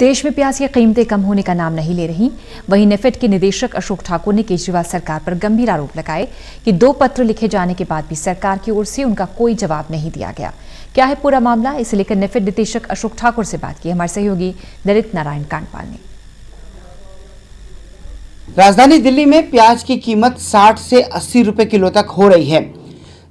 देश में प्याज की कीमतें कम होने का नाम नहीं ले रही। वहीं नेफेड के निदेशक अशोक ठाकुर ने केजरीवाल सरकार पर गंभीर आरोप लगाए कि 2 पत्र लिखे जाने के बाद भी सरकार की ओर से उनका कोई जवाब नहीं दिया गया। क्या है पूरा मामला, इसे लेकर नेफेड निदेशक अशोक ठाकुर से बात की हमारे सहयोगी ललित नारायण कांडपाल ने। राजधानी दिल्ली में प्याज की कीमत 60 से 80 रुपए किलो तक हो रही है।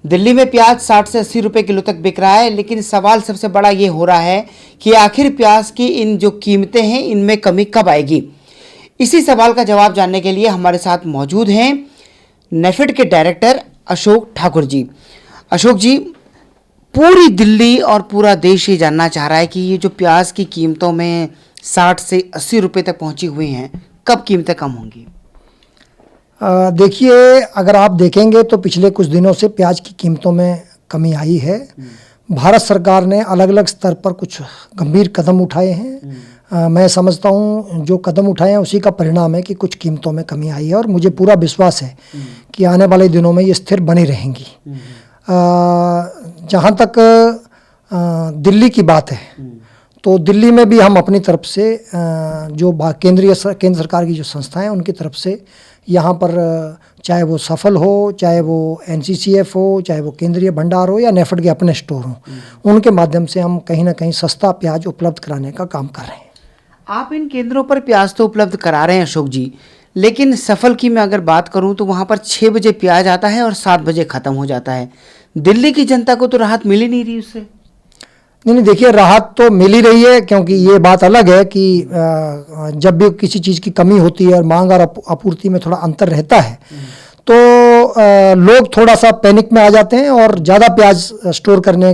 दिल्ली में प्याज 60 से 80 रुपए किलो तक बिक रहा है, लेकिन सवाल सबसे बड़ा ये हो रहा है कि आखिर प्याज की इन जो कीमतें हैं इनमें कमी कब आएगी। इसी सवाल का जवाब जानने के लिए हमारे साथ मौजूद हैं नेफेड के डायरेक्टर अशोक ठाकुर जी। अशोक जी, पूरी दिल्ली और पूरा देश ये जानना चाह रहा है कि ये जो प्याज की कीमतों में 60 से 80 रुपए तक पहुंची हुई हैं, कब कीमतें कम होंगी? देखिए, अगर आप देखेंगे तो पिछले कुछ दिनों से प्याज की कीमतों में कमी आई है। भारत सरकार ने अलग अलग स्तर पर कुछ गंभीर कदम उठाए हैं। मैं समझता हूँ जो कदम उठाए हैं उसी का परिणाम है कि कुछ कीमतों में कमी आई है, और मुझे पूरा विश्वास है कि आने वाले दिनों में ये स्थिर बनी रहेंगी। जहाँ तक दिल्ली की बात है तो दिल्ली में भी हम अपनी तरफ से जो केंद्र सरकार की जो संस्थाएं हैं उनकी तरफ से यहाँ पर चाहे वो सफल हो, चाहे वो NCCF हो, चाहे वो केंद्रीय भंडार हो या नेफेड के अपने स्टोर हो, उनके माध्यम से हम कहीं ना कहीं सस्ता प्याज उपलब्ध कराने का काम कर रहे हैं। आप इन केंद्रों पर प्याज तो उपलब्ध करा रहे हैं अशोक जी, लेकिन सफल की मैं अगर बात करूं तो वहाँ पर 6 बजे प्याज आता है और 7 बजे ख़त्म हो जाता है। दिल्ली की जनता को तो राहत मिल ही नहीं रही उससे। नहीं, देखिए, राहत तो मिल ही रही है, क्योंकि ये बात अलग है कि जब भी किसी चीज़ की कमी होती है और मांग और आपूर्ति में थोड़ा अंतर रहता है तो लोग थोड़ा सा पैनिक में आ जाते हैं और ज़्यादा प्याज स्टोर करने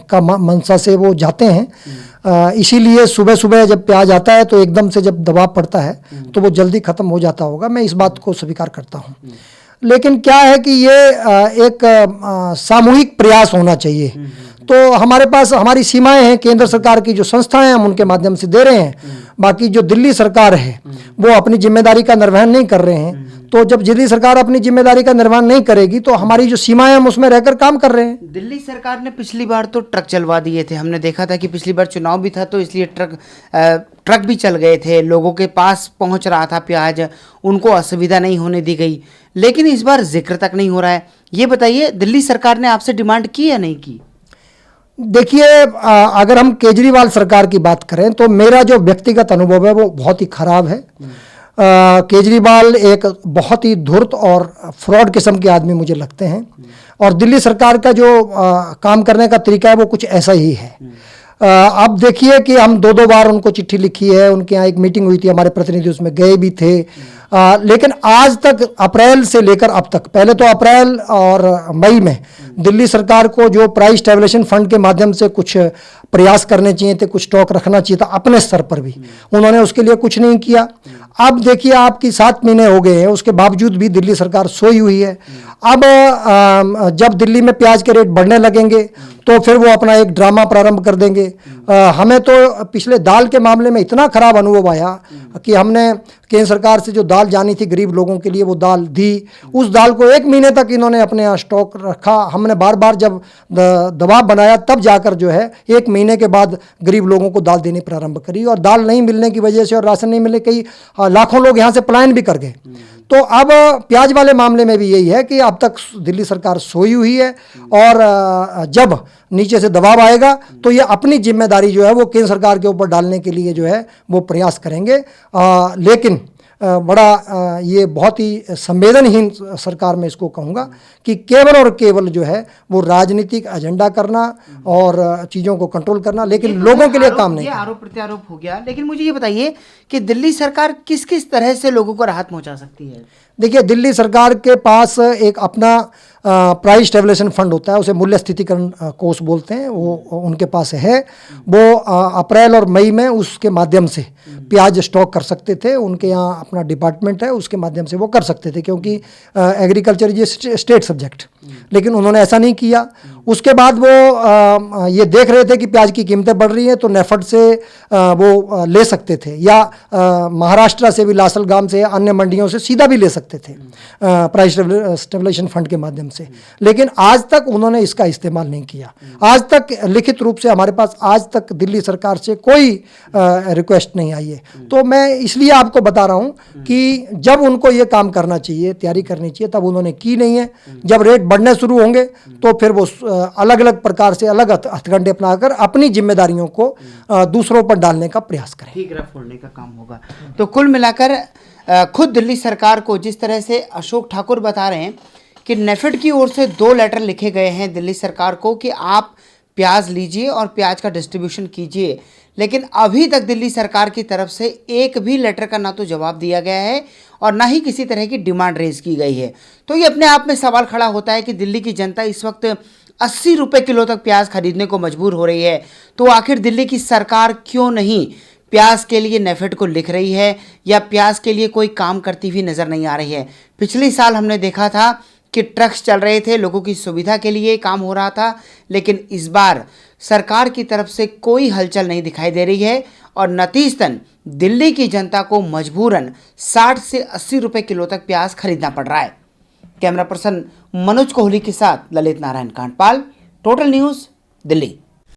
का मंशा से वो जाते हैं। इसीलिए सुबह सुबह जब प्याज आता है तो एकदम से जब दबाव पड़ता है तो वो जल्दी ख़त्म हो जाता होगा। मैं इस बात को स्वीकार करता हूँ, लेकिन क्या है कि ये एक सामूहिक प्रयास होना चाहिए। तो हमारे पास हमारी सीमाएं हैं, केंद्र सरकार की जो संस्थाएं हैं हम उनके माध्यम से दे रहे हैं। बाकी जो दिल्ली सरकार है वो अपनी जिम्मेदारी का निर्वहन नहीं कर रहे हैं। तो जब दिल्ली सरकार अपनी जिम्मेदारी का निर्वहन नहीं करेगी तो हमारी जो सीमाएं हम उसमें रहकर काम कर रहे हैं। दिल्ली सरकार ने पिछली बार तो ट्रक चलवा दिए थे, हमने देखा था कि पिछली बार चुनाव भी था तो इसलिए ट्रक भी चल गए थे, लोगों के पास पहुंच रहा था प्याज, उनको असुविधा नहीं होने दी गई। लेकिन इस बार जिक्र तक नहीं हो रहा है। ये बताइए, दिल्ली सरकार ने आपसे डिमांड की या नहीं की? देखिए, अगर हम केजरीवाल सरकार की बात करें तो मेरा जो व्यक्तिगत अनुभव है वो बहुत ही खराब है। केजरीवाल एक बहुत ही धूर्त और फ्रॉड किस्म के आदमी मुझे लगते हैं, और दिल्ली सरकार का जो काम करने का तरीका है वो कुछ ऐसा ही है। अब देखिए कि हम 2 बार उनको चिट्ठी लिखी है, उनके यहाँ एक मीटिंग हुई थी, हमारे प्रतिनिधि उसमें गए भी थे, लेकिन आज तक अप्रैल से लेकर अब तक, पहले तो अप्रैल और मई में दिल्ली सरकार को जो प्राइस स्टेबलाइजेशन फंड के माध्यम से कुछ प्रयास करने चाहिए थे, कुछ स्टॉक रखना चाहिए था अपने स्तर पर भी, उन्होंने उसके लिए कुछ नहीं किया। अब देखिए, आपकी 7 महीने हो गए हैं, उसके बावजूद भी दिल्ली सरकार सोई हुई है। अब जब दिल्ली में प्याज के रेट बढ़ने लगेंगे तो फिर वो अपना एक ड्रामा प्रारंभ कर देंगे। हमें तो पिछले दाल के मामले में इतना खराब अनुभव आया कि हमने केंद्र सरकार से जो दाल जानी थी गरीब लोगों के लिए वो दाल दी, उस दाल को 1 महीने तक इन्होंने अपने यहाँ स्टॉक रखा। हमने बार बार जब दबाव बनाया तब जाकर जो है 1 महीने के बाद गरीब लोगों को दाल देनी प्रारंभ करी, और दाल नहीं मिलने की वजह से और राशन नहीं मिलने, कई लाखों लोग यहाँ से पलायन भी कर गए। तो अब प्याज वाले मामले में भी यही है कि अब तक दिल्ली सरकार सोई हुई है, और जब नीचे से दबाव आएगा तो ये अपनी जिम्मेदारी जो है वो केंद्र सरकार के ऊपर डालने के लिए जो है वो प्रयास करेंगे। लेकिन बड़ा ये बहुत ही संवेदनहीन सरकार में इसको कहूँगा कि केवल और केवल जो है वो राजनीतिक एजेंडा करना और चीज़ों को कंट्रोल करना, लेकिन लोगों के लिए काम नहीं। ये आरोप प्रत्यारोप हो गया, लेकिन मुझे ये बताइए कि दिल्ली सरकार किस किस तरह से लोगों को राहत पहुंचा सकती है? देखिए, दिल्ली सरकार के पास एक अपना प्राइस स्टेबलाइजेशन फंड होता है, उसे मूल्य स्थितिकरण कोष बोलते हैं, वो उनके पास है। वो अप्रैल और मई में उसके माध्यम से प्याज स्टॉक कर सकते थे। उनके यहाँ अपना डिपार्टमेंट है, उसके माध्यम से वो कर सकते थे, क्योंकि एग्रीकल्चर ये स्टेट सब्जेक्ट लेकिन उन्होंने ऐसा नहीं किया। उसके बाद वो ये देख रहे थे कि प्याज की कीमतें बढ़ रही हैं तो नेफेड से वो ले सकते थे, या महाराष्ट्र से भी, लासलगाम से, अन्य मंडियों से सीधा भी ले सकते थे प्राइस स्टेबलाइजेशन फंड के माध्यम से। लेकिन आज तक उन्होंने इसका इस्तेमाल नहीं किया। आज तक लिखित रूप से हमारे पास आज तक दिल्ली सरकार से कोई रिक्वेस्ट नहीं आई है। तो मैं इसलिए आपको बता रहा हूं कि जब उनको ये काम करना चाहिए, तैयारी करनी चाहिए, तब उन्होंने की नहीं है। जब रेट बढ़ने शुरू होंगे तो फिर वो अलग अलग प्रकार से अलग हथकंडे अपनाकर अपनी जिम्मेदारियों को दूसरों पर डालने का प्रयास करें, ठीक फोड़ने का काम होगा। तो कुल मिलाकर खुद दिल्ली सरकार को जिस तरह से अशोक ठाकुर बता रहे हैं कि नेफेड की ओर से 2 लेटर लिखे गए हैं दिल्ली सरकार को कि आप प्याज लीजिए और प्याज का डिस्ट्रीब्यूशन कीजिए, लेकिन अभी तक दिल्ली सरकार की तरफ से एक भी लेटर का ना तो जवाब दिया गया है और ना ही किसी तरह की डिमांड रेज की गई है। तो ये अपने आप में सवाल खड़ा होता है कि दिल्ली की जनता इस वक्त 80 रुपये किलो तक प्याज खरीदने को मजबूर हो रही है, तो आखिर दिल्ली की सरकार क्यों नहीं प्याज के लिए नेफेड को लिख रही है या प्याज के लिए कोई काम करती हुई नज़र नहीं आ रही है। पिछले साल हमने देखा था कि ट्रक्स चल रहे थे, लोगों की सुविधा के लिए काम हो रहा था, लेकिन इस बार सरकार की तरफ से कोई हलचल नहीं दिखाई दे रही है और नतीजतन दिल्ली की जनता को मजबूरन 60 से 80 रुपये किलो तक प्याज खरीदना पड़ रहा है। कैमरा पर्सन मनोज कोहली के साथ ललित नारायण कांडपाल, टोटल न्यूज़, दिल्ली।